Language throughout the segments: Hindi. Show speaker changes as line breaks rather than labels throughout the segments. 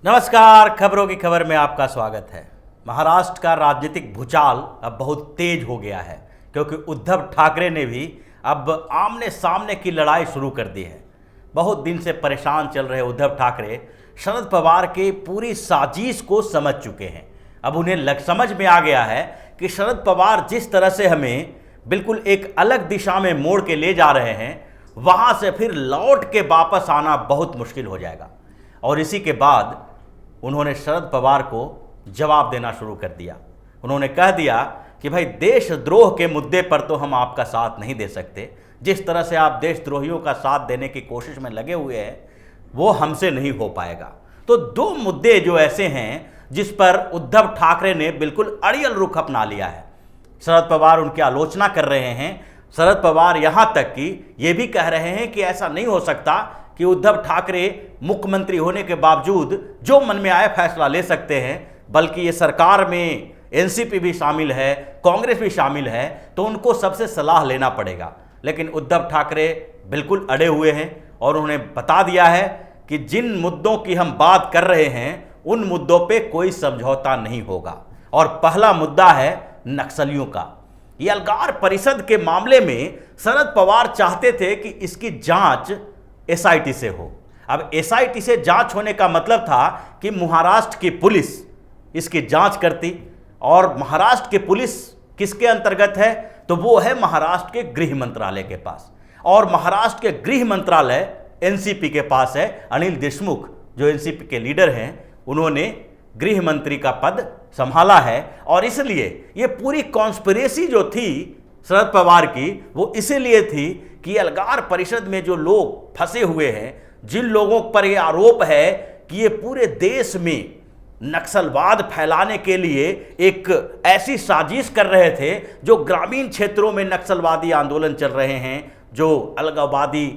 नमस्कार, खबरों की खबर में आपका स्वागत है। महाराष्ट्र का राजनीतिक भूचाल अब बहुत तेज हो गया है क्योंकि उद्धव ठाकरे ने भी अब आमने सामने की लड़ाई शुरू कर दी है। बहुत दिन से परेशान चल रहे उद्धव ठाकरे शरद पवार के पूरी साजिश को समझ चुके हैं। अब उन्हें समझ में आ गया है कि शरद पवार जिस तरह से हमें बिल्कुल एक अलग दिशा में मोड़ के ले जा रहे हैं, वहाँ से फिर लौट के वापस आना बहुत मुश्किल हो जाएगा। और इसी के बाद उन्होंने शरद पवार को जवाब देना शुरू कर दिया। उन्होंने कह दिया कि भाई, देशद्रोह के मुद्दे पर तो हम आपका साथ नहीं दे सकते। जिस तरह से आप देशद्रोहियों का साथ देने की कोशिश में लगे हुए हैं, वो हमसे नहीं हो पाएगा। तो दो मुद्दे जो ऐसे हैं जिस पर उद्धव ठाकरे ने बिल्कुल अड़ियल रुख अपना लिया है। शरद पवार उनकी आलोचना कर रहे हैं। शरद पवार यहाँ तक कि ये भी कह रहे हैं कि ऐसा नहीं हो सकता कि उद्धव ठाकरे मुख्यमंत्री होने के बावजूद जो मन में आए फैसला ले सकते हैं, बल्कि ये सरकार में एनसीपी भी शामिल है, कांग्रेस भी शामिल है, तो उनको सबसे सलाह लेना पड़ेगा। लेकिन उद्धव ठाकरे बिल्कुल अड़े हुए हैं और उन्होंने बता दिया है कि जिन मुद्दों की हम बात कर रहे हैं उन मुद्दों पे कोई समझौता नहीं होगा। और पहला मुद्दा है नक्सलियों का। ये अलगार परिषद के मामले में शरद पवार चाहते थे कि इसकी जांच एसआईटी से हो। अब एसआईटी से जांच होने का मतलब था कि महाराष्ट्र की पुलिस इसकी जांच करती, और महाराष्ट्र की पुलिस किसके अंतर्गत है? तो वो है महाराष्ट्र के गृह मंत्रालय के पास। और महाराष्ट्र के गृह मंत्रालय एनसीपी के पास है। अनिल देशमुख जो एनसीपी के लीडर हैं, उन्होंने गृह मंत्री का पद संभाला है। और इसलिए ये पूरी कॉन्स्पिरेसी जो थी शरद पवार की, वो इसीलिए थी कि अलगार परिषद में जो लोग फंसे हुए हैं, जिन लोगों पर यह आरोप है कि ये पूरे देश में नक्सलवाद फैलाने के लिए एक ऐसी साजिश कर रहे थे, जो ग्रामीण क्षेत्रों में नक्सलवादी आंदोलन चल रहे हैं, जो अलगाववादी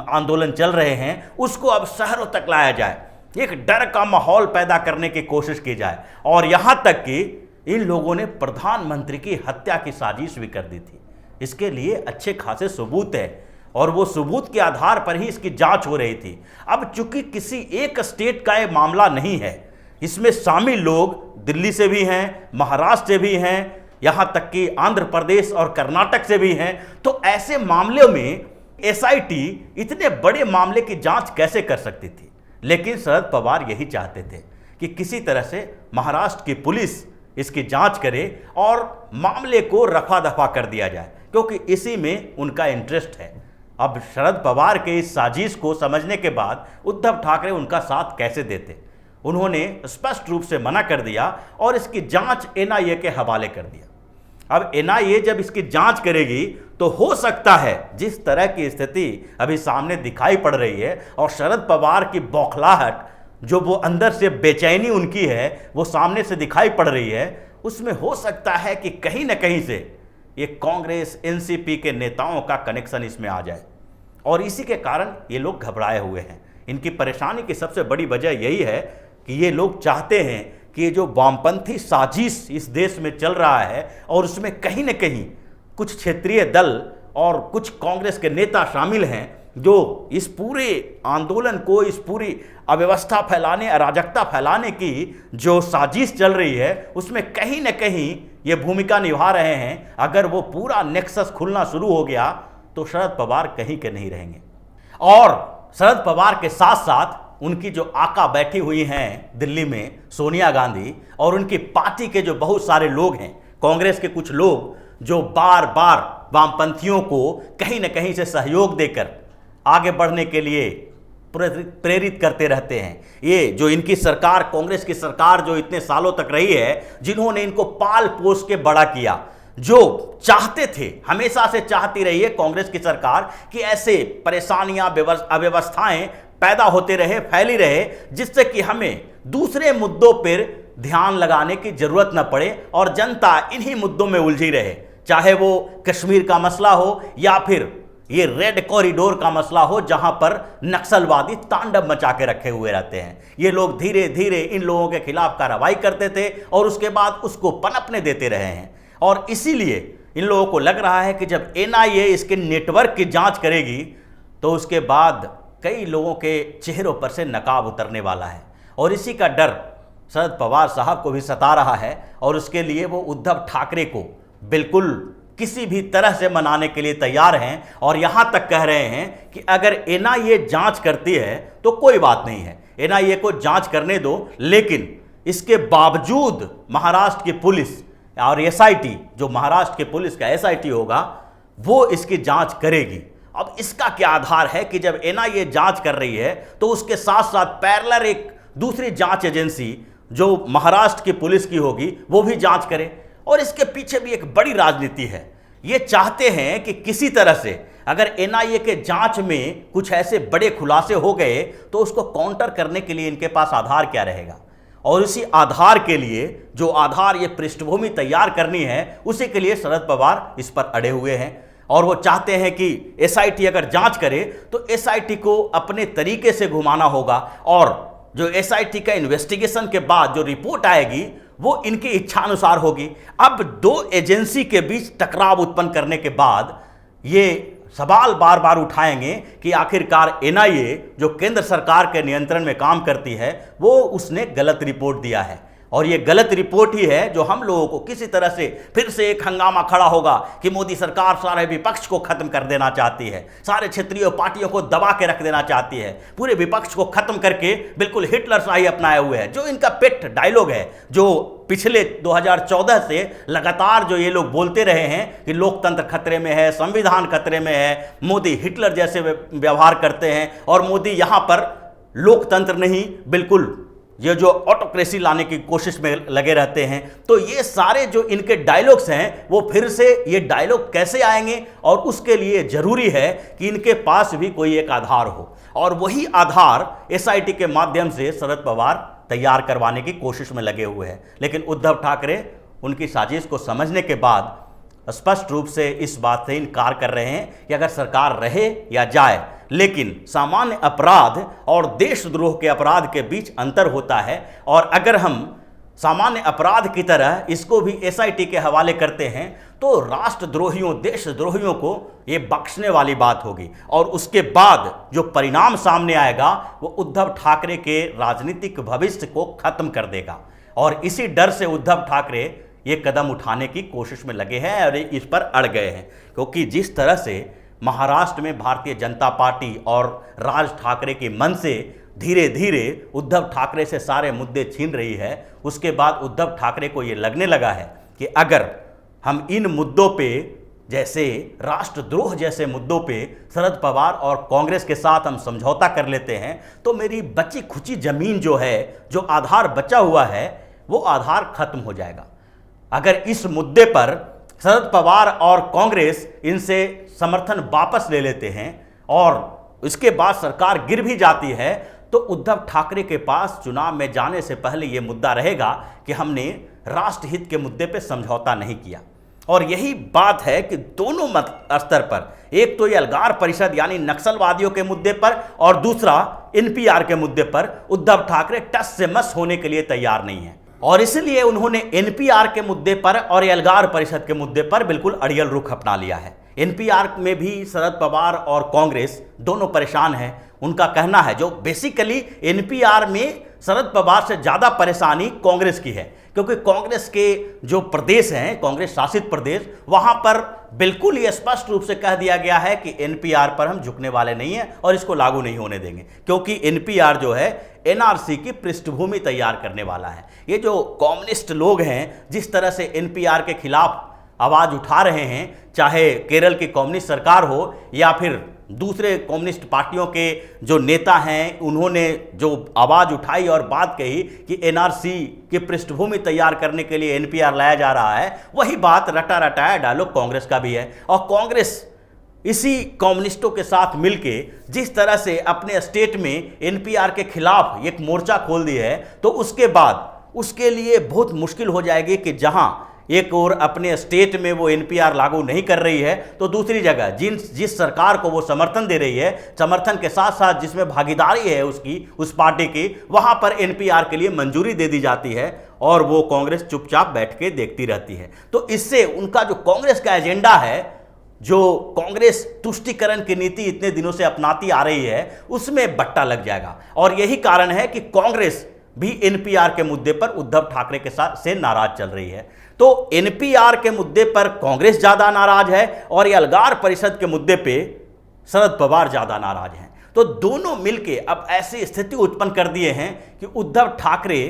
आंदोलन चल रहे हैं, उसको अब शहरों तक लाया जाए, एक डर का माहौल पैदा करने की कोशिश की जाए। और यहाँ तक कि इन लोगों ने प्रधानमंत्री की हत्या की साजिश भी कर दी थी। इसके लिए अच्छे खासे सबूत है और वो सबूत के आधार पर ही इसकी जांच हो रही थी। अब चूंकि किसी एक स्टेट का ये मामला नहीं है, इसमें शामिल लोग दिल्ली से भी हैं, महाराष्ट्र से भी हैं, यहाँ तक कि आंध्र प्रदेश और कर्नाटक से भी हैं। तो ऐसे मामलों में एसआईटी इतने बड़े मामले की जांच कैसे कर सकती थी? लेकिन शरद पवार यही चाहते थे कि किसी तरह से महाराष्ट्र की पुलिस इसकी जांच करे और मामले को रफा दफा कर दिया जाए, क्योंकि इसी में उनका इंटरेस्ट है। अब शरद पवार के इस साजिश को समझने के बाद उद्धव ठाकरे उनका साथ कैसे देते? उन्होंने स्पष्ट रूप से मना कर दिया और इसकी जांच एनआईए के हवाले कर दिया। अब एनआईए जब इसकी जांच करेगी तो हो सकता है जिस तरह की स्थिति अभी सामने दिखाई पड़ रही है और शरद पवार की बौखलाहट, जो वो अंदर से बेचैनी उनकी है, वो सामने से दिखाई पड़ रही है, उसमें हो सकता है कि कहीं ना कहीं से ये कांग्रेस एनसीपी के नेताओं का कनेक्शन इसमें आ जाए। और इसी के कारण ये लोग घबराए हुए हैं। इनकी परेशानी की सबसे बड़ी वजह यही है कि ये लोग चाहते हैं कि ये जो वामपंथी साजिश इस देश में चल रहा है, और उसमें कहीं ना कहीं कुछ क्षेत्रीय दल और कुछ कांग्रेस के नेता शामिल हैं, जो इस पूरे आंदोलन को, इस पूरी अव्यवस्था फैलाने, अराजकता फैलाने की जो साजिश चल रही है, उसमें कहीं ना कहीं ये भूमिका निभा रहे हैं। अगर वो पूरा नेक्सस खुलना शुरू हो गया तो शरद पवार कहीं के नहीं रहेंगे। और शरद पवार के साथ साथ उनकी जो आका बैठी हुई हैं दिल्ली में, सोनिया गांधी, और उनकी पार्टी के जो बहुत सारे लोग हैं, कांग्रेस के कुछ लोग, जो बार बार वामपंथियों को कहीं ना कहीं से सहयोग देकर आगे बढ़ने के लिए प्रेरित करते रहते हैं। ये जो इनकी सरकार, कांग्रेस की सरकार जो इतने सालों तक रही है, जिन्होंने इनको पाल पोस के बड़ा किया, जो चाहते थे, हमेशा से चाहती रही है कांग्रेस की सरकार कि ऐसे परेशानियां, अव्यवस्थाएं पैदा होते रहे, फैली रहे, जिससे कि हमें दूसरे मुद्दों पर ध्यान लगाने की जरूरत न पड़े और जनता इन्हीं मुद्दों में उलझी रहे, चाहे वो कश्मीर का मसला हो या फिर ये रेड कॉरिडोर का मसला हो, जहां पर नक्सलवादी तांडव मचा के रखे हुए रहते हैं। ये लोग धीरे धीरे इन लोगों के खिलाफ कार्रवाई करते थे और उसके बाद उसको पनपने देते रहे हैं। और इसीलिए इन लोगों को लग रहा है कि जब एनआईए इसके नेटवर्क की जांच करेगी तो उसके बाद कई लोगों के चेहरों पर से नकाब उतरने वाला है और इसी का डर शरद पवार साहब को भी सता रहा है और उसके लिए वो उद्धव ठाकरे को बिल्कुल किसी भी तरह से मनाने के लिए तैयार हैं और यहां तक कह रहे हैं कि अगर एनआईए जांच करती है तो कोई बात नहीं है, एनआईए को जांच करने दो, लेकिन इसके बावजूद महाराष्ट्र की पुलिस और एसआईटी, जो महाराष्ट्र के पुलिस का एसआईटी होगा, वो इसकी जांच करेगी। अब इसका क्या आधार है कि जब एनआईए जांच कर रही है तो उसके साथ साथ पैरेलल एक दूसरी जांच एजेंसी जो महाराष्ट्र की पुलिस की होगी वो भी जांच करे। और इसके पीछे भी एक बड़ी राजनीति है। ये चाहते हैं कि किसी तरह से अगर एनआईए के जांच में कुछ ऐसे बड़े खुलासे हो गए तो उसको काउंटर करने के लिए इनके पास आधार क्या रहेगा, और इसी आधार के लिए जो आधार ये पृष्ठभूमि तैयार करनी है, उसी के लिए शरद पवार इस पर अड़े हुए हैं। और वो चाहते हैं कि एसआईटी अगर जांच करे तो एसआईटी को अपने तरीके से घुमाना होगा, और जो एसआईटी का इन्वेस्टिगेशन के बाद जो रिपोर्ट आएगी वो इनकी इच्छानुसार होगी। अब दो एजेंसी के बीच टकराव उत्पन्न करने के बाद ये सवाल बार बार उठाएंगे कि आखिरकार एनआईए जो केंद्र सरकार के नियंत्रण में काम करती है वो उसने गलत रिपोर्ट दिया है, और ये गलत रिपोर्ट ही है जो हम लोगों को किसी तरह से फिर से एक हंगामा खड़ा होगा कि मोदी सरकार सारे विपक्ष को खत्म कर देना चाहती है, सारे क्षेत्रीय पार्टियों को दबा के रख देना चाहती है, पूरे विपक्ष को खत्म करके बिल्कुल हिटलर शाही अपनाए हुए है, जो इनका पेट डायलॉग है, जो पिछले 2014 से लगातार जो ये लोग बोलते रहे हैं कि लोकतंत्र खतरे में है, संविधान खतरे में है, मोदी हिटलर जैसे व्यवहार करते हैं और मोदी यहां पर लोकतंत्र नहीं बिल्कुल ये जो ऑटोक्रेसी लाने की कोशिश में लगे रहते हैं। तो ये सारे जो इनके डायलॉग्स हैं वो फिर से ये डायलॉग कैसे आएंगे, और उसके लिए जरूरी है कि इनके पास भी कोई एक आधार हो, और वही आधार एसआईटी के माध्यम से शरद पवार तैयार करवाने की कोशिश में लगे हुए हैं। लेकिन उद्धव ठाकरे उनकी साजिश को समझने के बाद स्पष्ट रूप से इस बात से इनकार कर रहे हैं कि अगर सरकार रहे या जाए, लेकिन सामान्य अपराध और देशद्रोह के अपराध के बीच अंतर होता है, और अगर हम सामान्य अपराध की तरह इसको भी एसआईटी के हवाले करते हैं तो राष्ट्रद्रोहियों, देशद्रोहियों को ये बख्शने वाली बात होगी, और उसके बाद जो परिणाम सामने आएगा वो उद्धव ठाकरे के राजनीतिक भविष्य को खत्म कर देगा। और इसी डर से उद्धव ठाकरे ये कदम उठाने की कोशिश में लगे हैं और इस पर अड़ गए हैं, क्योंकि जिस तरह से महाराष्ट्र में भारतीय जनता पार्टी और राज ठाकरे के मन से धीरे धीरे उद्धव ठाकरे से सारे मुद्दे छीन रही है, उसके बाद उद्धव ठाकरे को ये लगने लगा है कि अगर हम इन मुद्दों पे, जैसे राष्ट्रद्रोह जैसे मुद्दों पे शरद पवार और कांग्रेस के साथ हम समझौता कर लेते हैं तो मेरी बची खुची जमीन जो है, जो आधार बचा हुआ है, वो आधार खत्म हो जाएगा। अगर इस मुद्दे पर शरद पवार और कांग्रेस इनसे समर्थन वापस ले लेते हैं और इसके बाद सरकार गिर भी जाती है तो उद्धव ठाकरे के पास चुनाव में जाने से पहले यह मुद्दा रहेगा कि हमने राष्ट्रहित के मुद्दे पर समझौता नहीं किया। और यही बात है कि दोनों स्तर पर, एक तो ये अलगार परिषद यानी नक्सलवादियों के मुद्दे पर और दूसरा एनपीआर के मुद्दे पर उद्धव ठाकरे टस से मस होने के लिए तैयार नहीं है, और इसलिए उन्होंने एनपीआर के मुद्दे पर और अलगार परिषद के मुद्दे पर बिल्कुल अड़ियल रुख अपना लिया है। एनपीआर में भी शरद पवार और कांग्रेस दोनों परेशान हैं। उनका कहना है, जो बेसिकली एनपीआर में शरद पवार से ज़्यादा परेशानी कांग्रेस की है, क्योंकि कांग्रेस के जो प्रदेश हैं, कांग्रेस शासित प्रदेश, वहाँ पर बिल्कुल ये स्पष्ट रूप से कह दिया गया है कि एनपीआर पर हम झुकने वाले नहीं हैं और इसको लागू नहीं होने देंगे, क्योंकि एनपीआर जो है एनआरसी की पृष्ठभूमि तैयार करने वाला है। ये जो कम्युनिस्ट लोग हैं, जिस तरह से एनपीआर के खिलाफ आवाज़ उठा रहे हैं, चाहे केरल की कम्युनिस्ट सरकार हो या फिर दूसरे कम्युनिस्ट पार्टियों के जो नेता हैं, उन्होंने जो आवाज़ उठाई और बात कही कि एनआरसी की पृष्ठभूमि तैयार करने के लिए एनपीआर लाया जा रहा है, वही बात रटा रटाया डायलॉग कांग्रेस का भी है। और कांग्रेस इसी कम्युनिस्टों के साथ मिलके जिस तरह से अपने स्टेट में एनपीआर के खिलाफ एक मोर्चा खोल दी है, तो उसके बाद उसके लिए बहुत मुश्किल हो जाएगी कि जहां एक और अपने स्टेट में वो एनपीआर लागू नहीं कर रही है तो दूसरी जगह जिस सरकार को वो समर्थन दे रही है, समर्थन के साथ साथ जिसमें भागीदारी है उसकी, उस पार्टी की, वहां पर एनपीआर के लिए मंजूरी दे दी जाती है और वो कांग्रेस चुपचाप बैठ के देखती रहती है। तो इससे उनका जो कांग्रेस का एजेंडा है, जो कांग्रेस तुष्टीकरण की नीति इतने दिनों से अपनाती आ रही है, उसमें बट्टा लग जाएगा। और यही कारण है कि कांग्रेस भी एनपीआर के मुद्दे पर उद्धव ठाकरे के साथ से नाराज चल रही है। तो एनपीआर के मुद्दे पर कांग्रेस ज्यादा नाराज है और ये अलगार परिषद के मुद्दे पे शरद पवार ज्यादा नाराज हैं। तो दोनों मिलके अब ऐसी स्थिति उत्पन्न कर दिए हैं कि उद्धव ठाकरे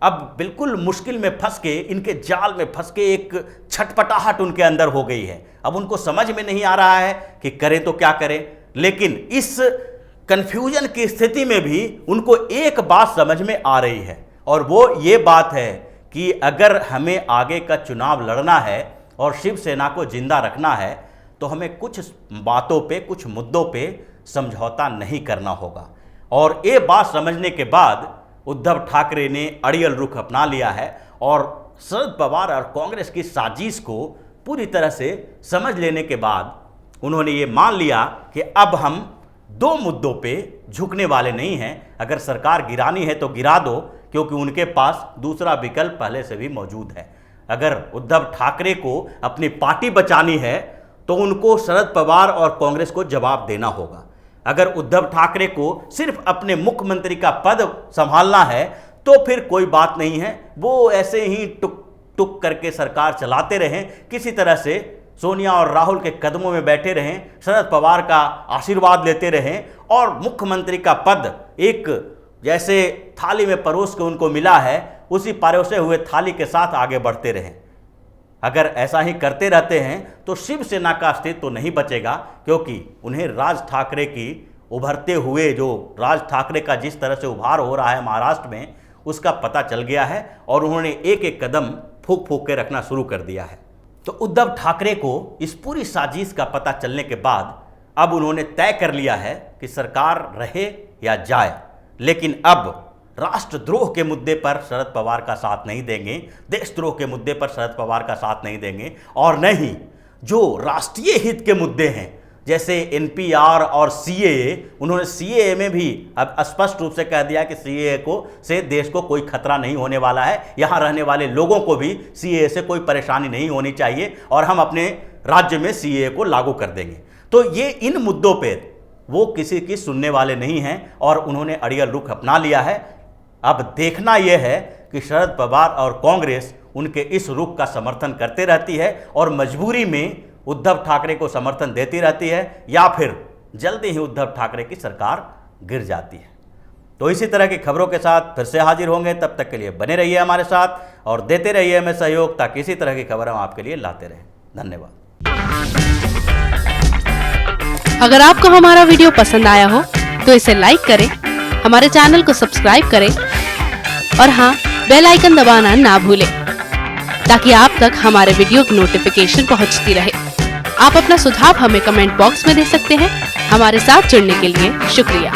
अब बिल्कुल मुश्किल में फंस के, इनके जाल में फंस के एक छटपटाहट उनके अंदर हो गई है। अब उनको समझ में नहीं आ रहा है कि करें तो क्या करें, लेकिन इस कंफ्यूजन की स्थिति में भी उनको एक बात समझ में आ रही है और वो ये बात है कि अगर हमें आगे का चुनाव लड़ना है और शिवसेना को जिंदा रखना है तो हमें कुछ बातों पे, कुछ मुद्दों पे समझौता नहीं करना होगा। और ये बात समझने के बाद उद्धव ठाकरे ने अड़ियल रुख अपना लिया है और शरद पवार और कांग्रेस की साजिश को पूरी तरह से समझ लेने के बाद उन्होंने ये मान लिया कि अब हम दो मुद्दों पे झुकने वाले नहीं हैं। अगर सरकार गिरानी है तो गिरा दो, क्योंकि उनके पास दूसरा विकल्प पहले से भी मौजूद है। अगर उद्धव ठाकरे को अपनी पार्टी बचानी है तो उनको शरद पवार और कांग्रेस को जवाब देना होगा। अगर उद्धव ठाकरे को सिर्फ अपने मुख्यमंत्री का पद संभालना है तो फिर कोई बात नहीं है, वो ऐसे ही टुक टुक करके सरकार चलाते रहें, किसी तरह से सोनिया और राहुल के कदमों में बैठे रहें, शरद पवार का आशीर्वाद लेते रहें और मुख्यमंत्री का पद एक जैसे थाली में परोस के उनको मिला है उसी परोसे हुए थाली के साथ आगे बढ़ते रहें। अगर ऐसा ही करते रहते हैं तो शिवसेना का अस्तित्व तो नहीं बचेगा, क्योंकि उन्हें राज ठाकरे की उभरते हुए, जो राज ठाकरे का जिस तरह से उभार हो रहा है महाराष्ट्र में, उसका पता चल गया है और उन्होंने एक एक कदम फूंक फूंक के रखना शुरू कर दिया है। तो उद्धव ठाकरे को इस पूरी साजिश का पता चलने के बाद अब उन्होंने तय कर लिया है कि सरकार रहे या जाए, लेकिन अब राष्ट्रद्रोह के मुद्दे पर शरद पवार का साथ नहीं देंगे, देशद्रोह के मुद्दे पर शरद पवार का साथ नहीं देंगे, और नहीं जो राष्ट्रीय हित के मुद्दे हैं जैसे एनपीआर और सीएए, उन्होंने सीएए में भी अब स्पष्ट रूप से कह दिया कि सीएए को से देश को कोई खतरा नहीं होने वाला है, यहाँ रहने वाले लोगों को भी सीएए से कोई परेशानी नहीं होनी चाहिए और हम अपने राज्य में सीएए को लागू कर देंगे। तो ये इन मुद्दों पर वो किसी की सुनने वाले नहीं हैं और उन्होंने अड़ियल रुख अपना लिया है। अब देखना यह है कि शरद पवार और कांग्रेस उनके इस रुख का समर्थन करते रहती है और मजबूरी में उद्धव ठाकरे को समर्थन देती रहती है, या फिर जल्दी ही उद्धव ठाकरे की सरकार गिर जाती है। तो इसी तरह की खबरों के साथ फिर से हाजिर होंगे, तब तक के लिए बने रहिए हमारे साथ और देते रहिए हमें सहयोग, ताकि इसी तरह की खबर हम आपके लिए लाते रहें। धन्यवाद।
अगर आपको हमारा वीडियो पसंद आया हो तो इसे लाइक करें, हमारे चैनल को सब्सक्राइब करें और हाँ, बेल आइकन दबाना ना भूलें ताकि आप तक हमारे वीडियो की नोटिफिकेशन पहुंचती रहे। आप अपना सुझाव हमें कमेंट बॉक्स में दे सकते हैं। हमारे साथ जुड़ने के लिए शुक्रिया।